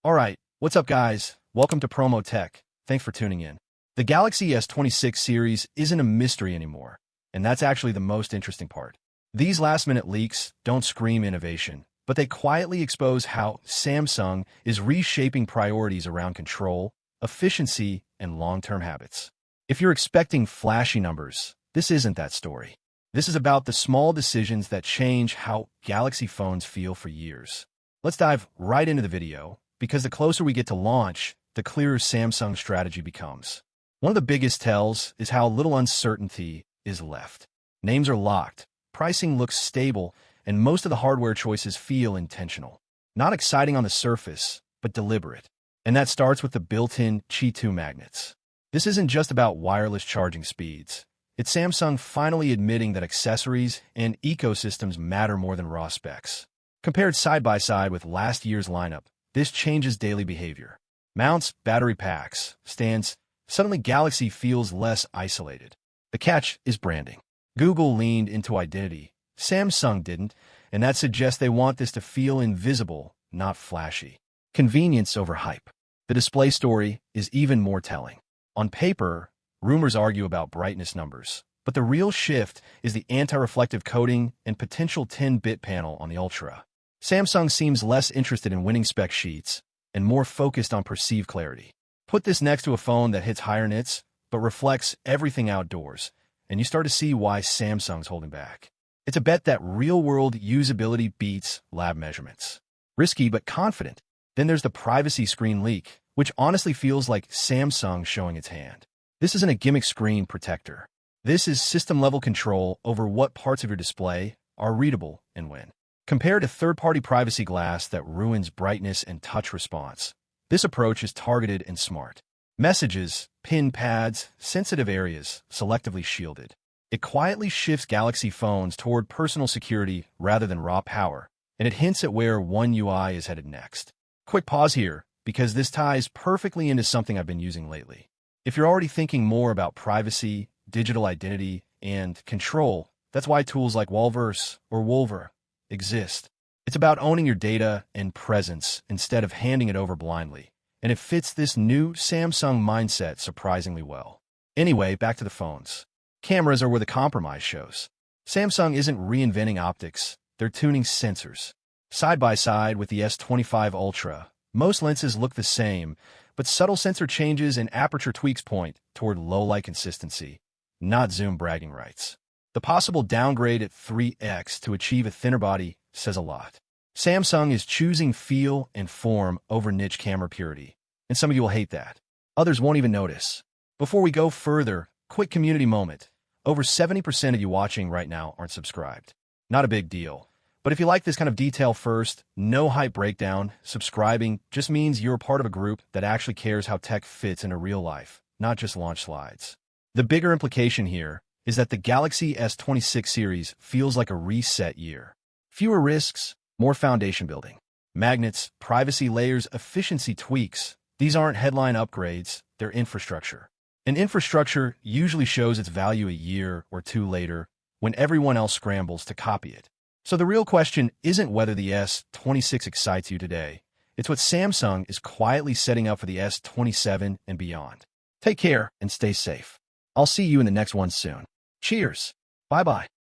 Alright, what's up guys? Welcome to Promotech. Thanks for tuning in. The Galaxy S26 series isn't a mystery anymore, and that's actually the most interesting part. These last-minute leaks don't scream innovation, but they quietly expose how Samsung is reshaping priorities around control, efficiency, and long-term habits. If you're expecting flashy numbers, this isn't that story. This is about the small decisions that change how Galaxy phones feel for years. Let's dive right into the video, because the closer we get to launch, the clearer Samsung's strategy becomes. One of the biggest tells is how little uncertainty is left. Names are locked, pricing looks stable, and most of the hardware choices feel intentional. Not exciting on the surface, but deliberate. And that starts with the built-in Qi 2 magnets. This isn't just about wireless charging speeds. It's Samsung finally admitting that accessories and ecosystems matter more than raw specs. Compared side by side with last year's lineup, this changes daily behavior. Mounts, battery packs, stands. Suddenly Galaxy feels less isolated. The catch is branding. Google leaned into identity. Samsung didn't, and that suggests they want this to feel invisible, not flashy. Convenience over hype. The display story is even more telling. On paper, rumors argue about brightness numbers, but the real shift is the anti-reflective coating and potential 10-bit panel on the Ultra. Samsung seems less interested in winning spec sheets and more focused on perceived clarity. Put this next to a phone that hits higher nits but reflects everything outdoors, and you start to see why Samsung's holding back. It's a bet that real-world usability beats lab measurements. Risky but confident. Then there's the privacy screen leak, which honestly feels like Samsung showing its hand. This isn't a gimmick screen protector. This is system-level control over what parts of your display are readable and when. Compared to third-party privacy glass that ruins brightness and touch response, this approach is targeted and smart. Messages, pin pads, sensitive areas, selectively shielded. It quietly shifts Galaxy phones toward personal security rather than raw power, and it hints at where One UI is headed next. Quick pause here, because this ties perfectly into something I've been using lately. If you're already thinking more about privacy, digital identity, and control, that's why tools like Walverse or Wolver exist. It's about owning your data and presence instead of handing it over blindly, and it fits this new Samsung mindset surprisingly well. Anyway, back to the phones. Cameras are where the compromise shows. Samsung isn't reinventing optics, they're tuning sensors. Side by side with the S25 Ultra, most lenses look the same, but subtle sensor changes and aperture tweaks point toward low-light consistency, not zoom bragging rights. The possible downgrade at 3x to achieve a thinner body says a lot. Samsung is choosing feel and form over niche camera purity, and some of you will hate that. Others won't even notice. Before we go further, quick community moment. Over 70% of you watching right now aren't subscribed. Not a big deal. But if you like this kind of detail first, no hype breakdown, subscribing just means you're part of a group that actually cares how tech fits into real life, not just launch slides. The bigger implication here is that the Galaxy S26 series feels like a reset year. Fewer risks, more foundation building. Magnets, privacy layers, efficiency tweaks. These aren't headline upgrades, they're infrastructure. And infrastructure usually shows its value a year or two later when everyone else scrambles to copy it. So the real question isn't whether the S26 excites you today. It's what Samsung is quietly setting up for the S27 and beyond. Take care and stay safe. I'll see you in the next one soon. Cheers. Bye-bye.